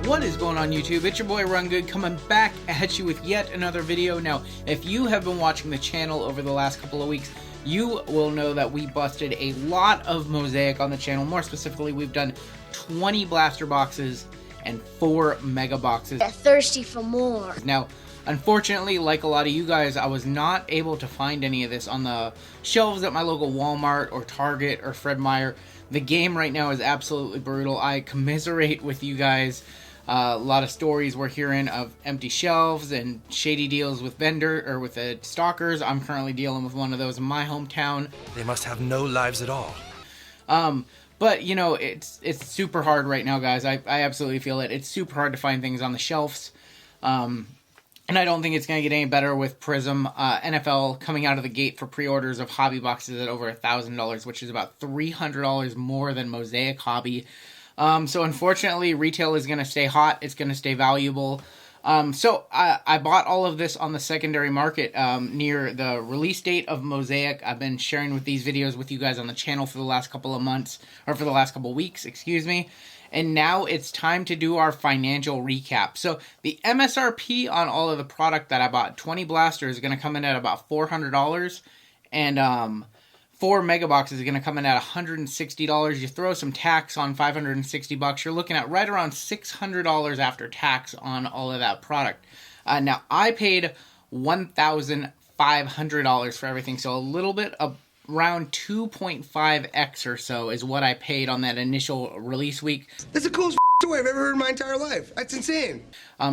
What is going on YouTube? It's your boy Run Good coming back at you with yet another video. Now, if you have been watching the channel over the last couple of weeks, you will know that we busted a lot of Mosaic on the channel. More specifically, we've done 20 blaster boxes and 4 mega boxes. They're thirsty for more. Now, unfortunately, like a lot of you guys, I was not able to find any of this on the shelves at my local Walmart or Target or Fred Meyer. The game right now is absolutely brutal. I commiserate with you guys. A lot of stories we're hearing of empty shelves and shady deals with with stalkers. I'm currently dealing with one of those in my hometown. They must have no lives at all. But you know, it's super hard right now, guys. I absolutely feel it. It's super hard to find things on the shelves. And I don't think it's going to get any better with Prism. NFL coming out of the gate for pre-orders of hobby boxes at over $1,000, which is about $300 more than Mosaic Hobby. So unfortunately, retail is going to stay hot. It's going to stay valuable. So I bought all of this on the secondary market near the release date of Mosaic. I've been sharing with these videos with you guys on the channel for the last couple of months, or for the last couple of weeks, excuse me. And now it's time to do our financial recap. So the MSRP on all of the product that I bought, 20 blasters, is going to come in at about $400. And 4 mega boxes is going to come in at $160. You throw some tax on $560, you're looking at right around $600 after tax on all of that product. Now, I paid $1,500 for everything, so a little bit of around 2.5x or so is what I paid on that initial release week. That's the coolest story I've ever heard in my entire life. That's insane.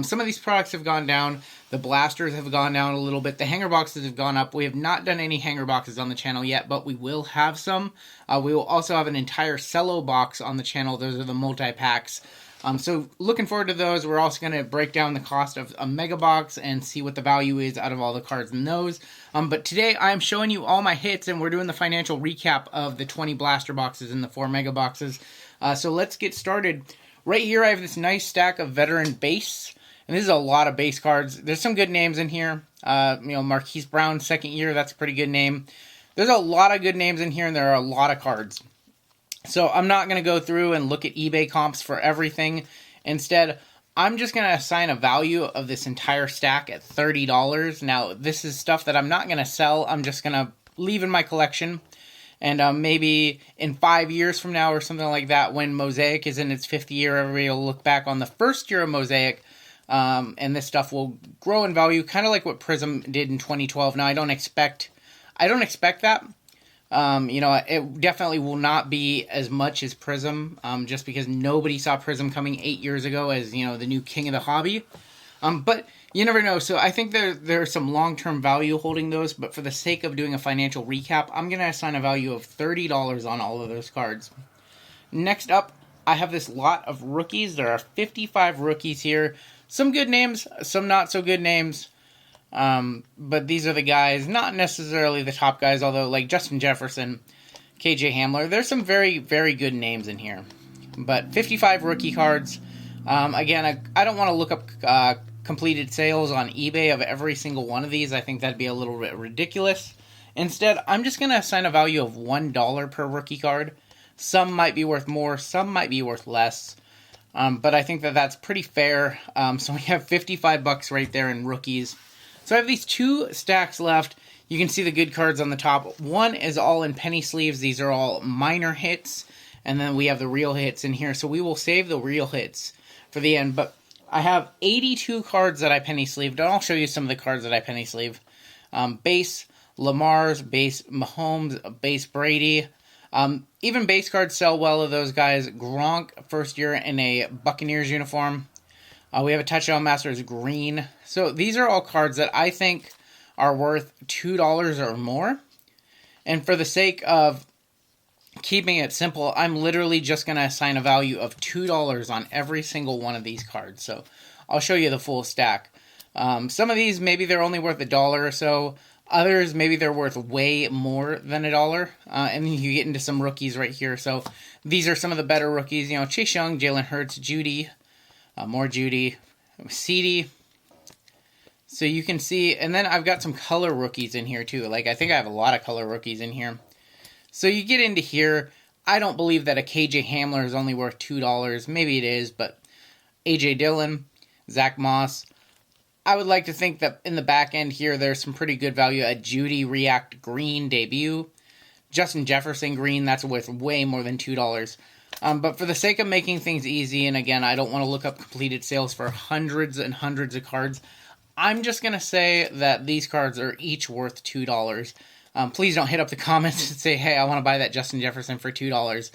Some of these products have gone down. The blasters have gone down a little bit. The hanger boxes have gone up. We have not done any hanger boxes on the channel yet, but we will have some. We will also have an entire cello box on the channel. Those are the multi-packs. So looking forward to those. We're also going to break down the cost of a mega box and see what the value is out of all the cards in those. But today I'm showing you all my hits, and we're doing the financial recap of the 20 blaster boxes and the 4 mega boxes. So let's get started. Right here I have this nice stack of veteran base, and this is a lot of base cards. There's some good names in here. Marquise Brown, second year, that's a pretty good name. There's a lot of good names in here, and there are a lot of cards. So I'm not going to go through and look at eBay comps for everything. Instead, I'm just going to assign a value of this entire stack at $30. Now, this is stuff that I'm not going to sell. I'm just going to leave in my collection. And maybe in 5 years from now or something like that, when Mosaic is in its 5th year, everybody will look back on the first year of Mosaic, and this stuff will grow in value, kind of like what Prism did in 2012. Now, I don't expect that. It definitely will not be as much as Prism, just because nobody saw Prism coming 8 years ago as, the new king of the hobby. But you never know. So I think there's some long-term value holding those, but for the sake of doing a financial recap, I'm going to assign a value of $30 on all of those cards. Next up, I have this lot of rookies. There are 55 rookies here. Some good names, some not so good names. But these are the guys, not necessarily the top guys, although like Justin Jefferson, KJ Hamler, there's some very, very good names in here. But 55 rookie cards. Again, I don't want to look up completed sales on eBay of every single one of these. I think that'd be a little bit ridiculous. Instead, I'm just going to assign a value of $1 per rookie card. Some might be worth more, some might be worth less. But I think that's pretty fair. So we have $55 right there in rookies. So I have these 2 stacks left. You can see the good cards on the top. One is all in penny sleeves. These are all minor hits. And then we have the real hits in here. So we will save the real hits for the end. But I have 82 cards that I penny sleeved. And I'll show you some of the cards that I penny sleeve. Base Lamar's, base Mahomes, base Brady. Even base cards sell well of those guys. Gronk, first year in a Buccaneers uniform. We have a Touchdown Masters green. So these are all cards that I think are worth $2 or more. And for the sake of keeping it simple, I'm literally just going to assign a value of $2 on every single one of these cards. So I'll show you the full stack. Some of these, maybe they're only worth $1 or so. Others, maybe they're worth way more than $1. And then you get into some rookies right here. So these are some of the better rookies. Chase Young, Jalen Hurts, Judy. More Judy, CD. So you can see, and then I've got some color rookies in here too. I think I have a lot of color rookies in here. So you get into here, I don't believe that a KJ Hamler is only worth $2. Maybe it is, but A.J. Dillon, Zach Moss. I would like to think that in the back end here, there's some pretty good value. A Judy React Green debut. Justin Jefferson Green, that's worth way more than $2. But for the sake of making things easy, and again, I don't want to look up completed sales for hundreds and hundreds of cards, I'm just going to say that these cards are each worth $2. Please don't hit up the comments and say, hey, I want to buy that Justin Jefferson for $2.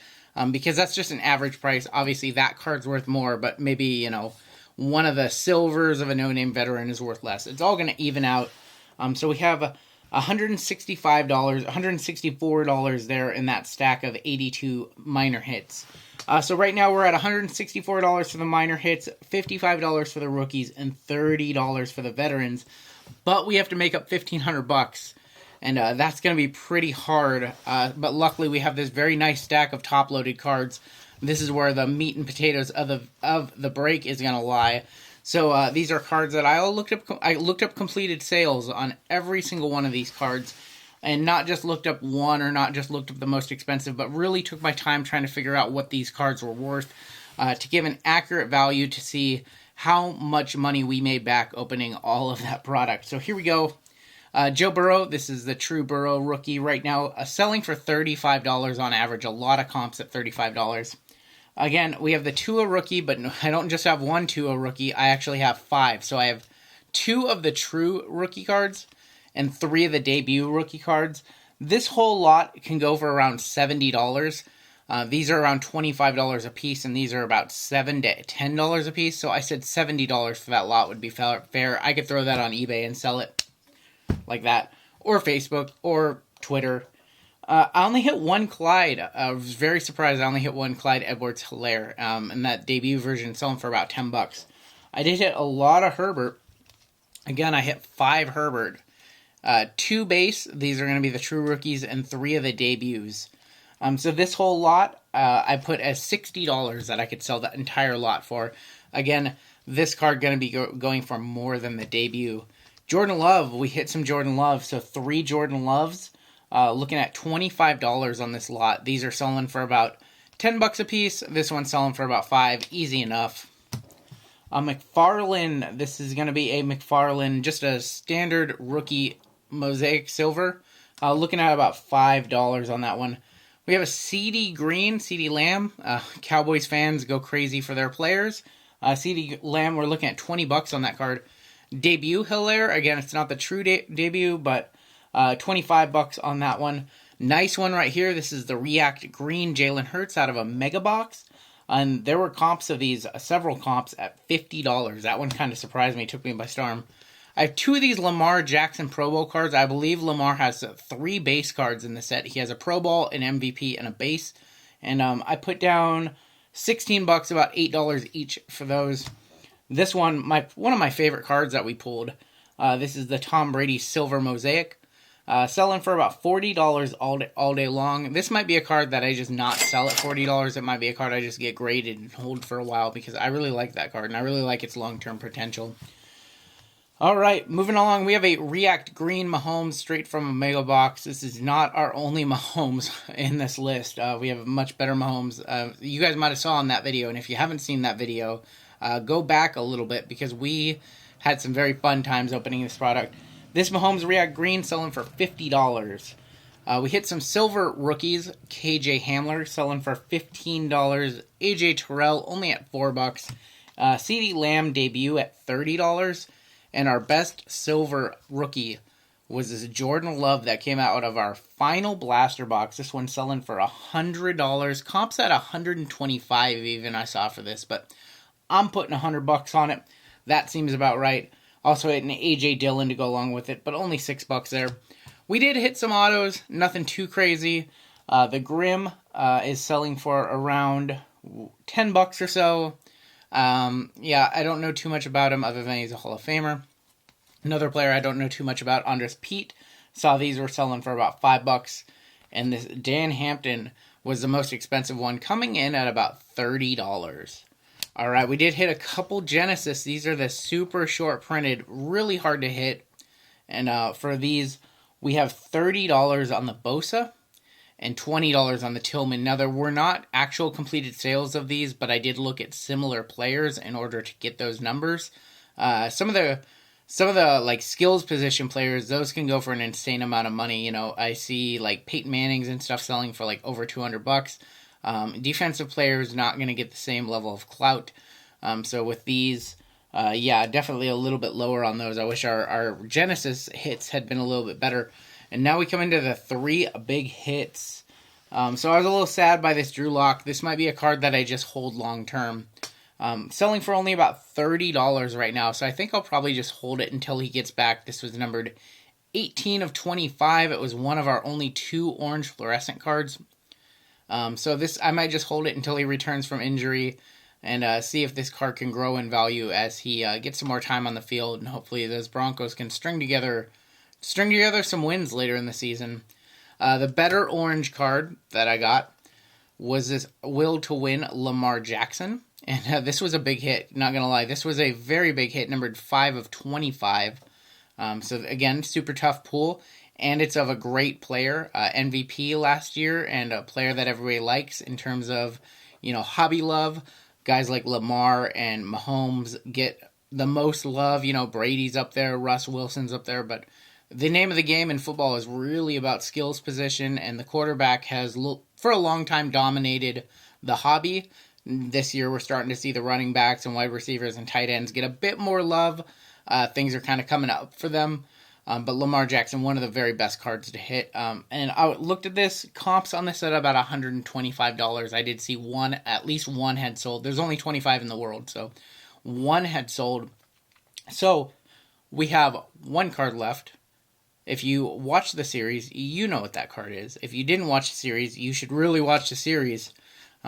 Because that's just an average price. Obviously, that card's worth more, but maybe, you know, one of the silvers of a no-name veteran is worth less. It's all going to even out. So we have $164 there in that stack of 82 minor hits. So right now we're at $164 for the minor hits, $55 for the rookies, and $30 for the veterans. But we have to make up $1,500, and that's going to be pretty hard. But luckily we have this very nice stack of top-loaded cards. This is where the meat and potatoes of the break is going to lie. So these are cards that I looked up completed sales on every single one of these cards, and not just looked up one or not just looked up the most expensive, but really took my time trying to figure out what these cards were worth to give an accurate value to see how much money we made back opening all of that product. So here we go. Joe Burrow, this is the true Burrow rookie right now, selling for $35 on average. A lot of comps at $35. Again, we have the Tua rookie, but I don't just have one Tua rookie. I actually have 5. So I have 2 of the true rookie cards and 3 of the debut rookie cards. This whole lot can go for around $70. These are around $25 a piece, and these are about $7 to $10 a piece. So I said $70 for that lot would be fair. I could throw that on eBay and sell it like that, or Facebook, or Twitter. I only hit one Clyde. I was very surprised I only hit one Clyde Edwards-Helaire, and that debut version selling for about $10. I did hit a lot of Herbert. Again, I hit 5 Herbert. 2 base, these are going to be the true rookies, and 3 of the debuts. So this whole lot, I put as $60 that I could sell that entire lot for. Again, this card going to be going for more than the debut. Jordan Love, we hit some Jordan Love, so 3 Jordan Loves. Looking at $25 on this lot. These are selling for about $10 a piece. This one's selling for about $5. Easy enough. McFarlane, this is going to be a McFarlane, just a standard rookie Mosaic silver. Looking at about $5 on that one. We have a CD Green, CD Lamb. Cowboys fans go crazy for their players. CD Lamb, we're looking at $20 on that card. Debut Helaire, again, it's not the true debut, but $25 on that one. Nice one right here. This is the React Green Jalen Hurts out of a mega box. And there were comps of these, several comps at $50. That one kind of surprised me, took me by storm. I have 2 of these Lamar Jackson Pro Bowl cards. I believe Lamar has 3 base cards in the set. He has a Pro Bowl, an MVP, and a base. And I put down $16, about $8 each for those. This one, one of my favorite cards that we pulled. This is the Tom Brady Silver Mosaic. Selling for about $40 all day long. This might be a card that I just not sell at $40. It might be a card I just get graded and hold for a while because I really like that card and I really like its long-term potential. All right, moving along, we have a React Green Mahomes straight from a mega box. This is not our only Mahomes in this list. We have a much better Mahomes. You guys might have saw in that video, and if you haven't seen that video, go back a little bit because we had some very fun times opening this product. This Mahomes React Green selling for $50. We hit some silver rookies. KJ Hamler selling for $15. AJ Terrell only at $4. CeeDee Lamb debut at $30. And our best silver rookie was this Jordan Love that came out of our final blaster box. This one selling for $100. Comps at $125 even I saw for this, but I'm putting $100 on it. That seems about right. Also hit an AJ Dillon to go along with it, but only $6 there. We did hit some autos, nothing too crazy. The Grim is selling for around $10 or so. Yeah, I don't know too much about him other than he's a Hall of Famer. Another player I don't know too much about, Andres Pete. Saw these were selling for about $5. And this Dan Hampton was the most expensive one, coming in at about $30. All right, we did hit a couple Genesis. These are the super short printed, really hard to hit. And for these, we have $30 on the Bosa. and $20 on the Tillman. Now, there were not actual completed sales of these, but I did look at similar players in order to get those numbers. Some of the like skills position players, those can go for an insane amount of money. You know, I see like Peyton Manning's and stuff selling for like over $200. Defensive players not going to get the same level of clout. So with these, yeah, definitely a little bit lower on those. I wish our Genesis hits had been a little bit better. And now we come into the 3 big hits. So I was a little sad by this Drew Lock. This might be a card that I just hold long term. Selling for only about $30 right now, so I think I'll probably just hold it until he gets back. This was numbered 18 of 25. It was one of our only 2 orange fluorescent cards. So this, I might just hold it until he returns from injury and see if this card can grow in value as he gets some more time on the field, and hopefully those Broncos can string together some wins later in the season. The better orange card that I got was this Will to Win Lamar Jackson. And this was a big hit, not going to lie. This was a very big hit, numbered 5 of 25. So again, super tough pool. And it's of a great player, MVP last year, and a player that everybody likes in terms of, you know, hobby love. Guys like Lamar and Mahomes get the most love. You know, Brady's up there, Russ Wilson's up there. But the name of the game in football is really about skills position, and the quarterback has, for a long time, dominated the hobby. This year, we're starting to see the running backs and wide receivers and tight ends get a bit more love. Things are kind of coming up for them. But Lamar Jackson, one of the very best cards to hit. And I looked at this. Comps on this at about $125. I did see at least one had sold. There's only 25 in the world, so one had sold. So we have one card left. If you watch the series, you know what that card is. If you didn't watch the series, you should really watch the series.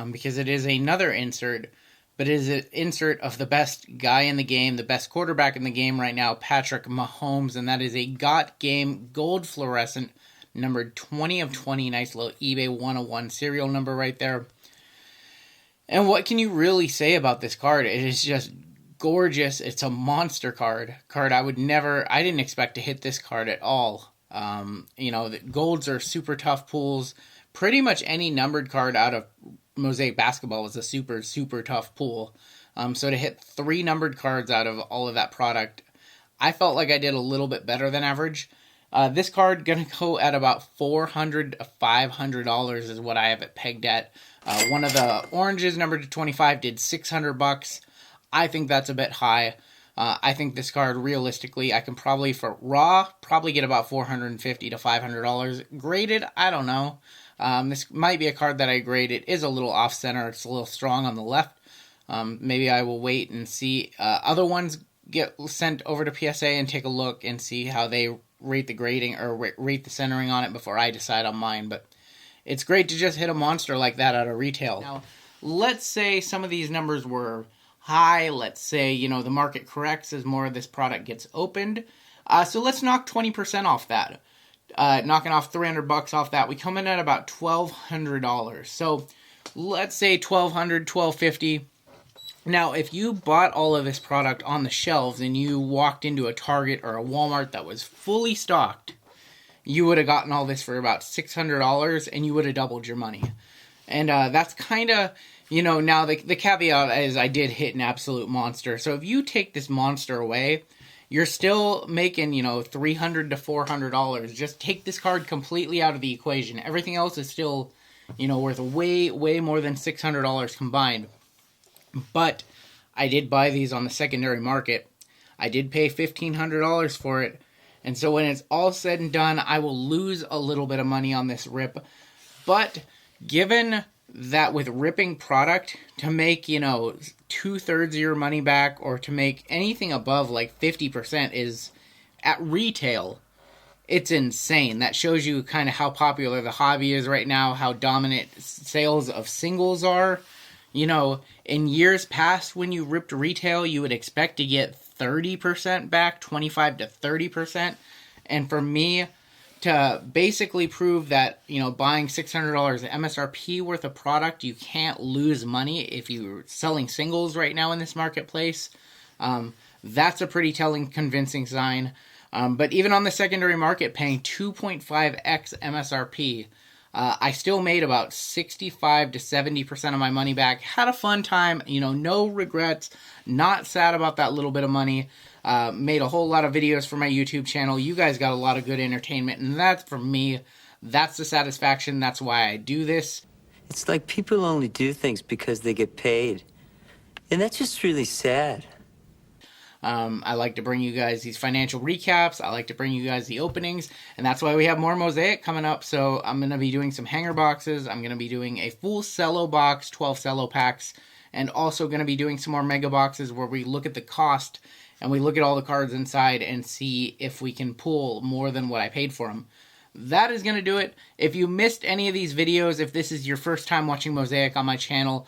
Because it is another insert, but it is an insert of the best guy in the game, the best quarterback in the game right now, Patrick Mahomes, and that is a Got Game Gold Fluorescent, numbered 20 of 20, nice little eBay 101 serial number right there. And what can you really say about this card? It is just gorgeous. It's a monster card I didn't expect to hit this card at all. You know, the golds are super tough pools. Pretty much any numbered card out of Mosaic Basketball is a super, super tough pool. So to hit 3 numbered cards out of all of that product, I felt like I did a little bit better than average. This card going to go at about $400 to $500 is what I have it pegged at. One of the oranges, numbered to 25, did $600. I think that's a bit high. I think this card, realistically, I can probably, for raw, get about $450 to $500. Graded, I don't know. This might be a card that I grade. It is a little off-center. It's a little strong on the left. Maybe I will wait and see other ones get sent over to PSA and take a look and see how they rate the grading or rate the centering on it before I decide on mine. But it's great to just hit a monster like that out of retail. Now, let's say some of these numbers were high. Let's say, you know, the market corrects as more of this product gets opened. So let's knock 20% off that. Knocking off $300 off that, we come in at about $1,200. So let's say $1,200, $1,250. Now, if you bought all of this product on the shelves and you walked into a Target or a Walmart that was fully stocked, you would have gotten all this for about $600 and you would have doubled your money. And that's kind of, you know, now the caveat is I did hit an absolute monster. So if you take this monster away, you're still making, you know, $300 to $400. Just take this card completely out of the equation. Everything else is still, you know, worth way, way more than $600 combined. But I did buy these on the secondary market. I did pay $1,500 for it. And so when it's all said and done, I will lose a little bit of money on this rip. But given that with ripping product, to make, you know, 2/3 of your money back, or to make anything above like 50% is, at retail, it's insane. That shows you kind of how popular the hobby is right now, how dominant sales of singles are. You know, in years past, when you ripped retail, you would expect to get 30% back, 25 to 30%. And for me to basically prove that, you know, buying $600 MSRP worth of product, you can't lose money if you're selling singles right now in this marketplace. That's a pretty telling, convincing sign. But even on the secondary market, paying 2.5x MSRP, I still made about 65 to 70% of my money back. Had a fun time, no regrets, not sad about that little bit of money. Made a whole lot of videos for my YouTube channel. You guys got a lot of good entertainment, and that's, for me, that's the satisfaction. That's why I do this. It's like people only do things because they get paid. And that's just really sad. I like to bring you guys these financial recaps. I like to bring you guys the openings, and that's why we have more Mosaic coming up. So I'm going to be doing some hanger boxes. I'm going to be doing a full cello box, 12 cello packs, and also going to be doing some more mega boxes where we look at the cost and we look at all the cards inside and see if we can pull more than what I paid for them. That is going to do it. If you missed any of these videos, if this is your first time watching Mosaic on my channel,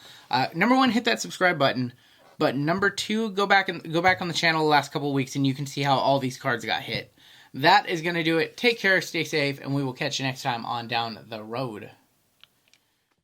number one, hit that subscribe button. But number two, go back on the channel the last couple of weeks and you can see how all these cards got hit. That is going to do it. Take care, stay safe, and we will catch you next time on Down the Road.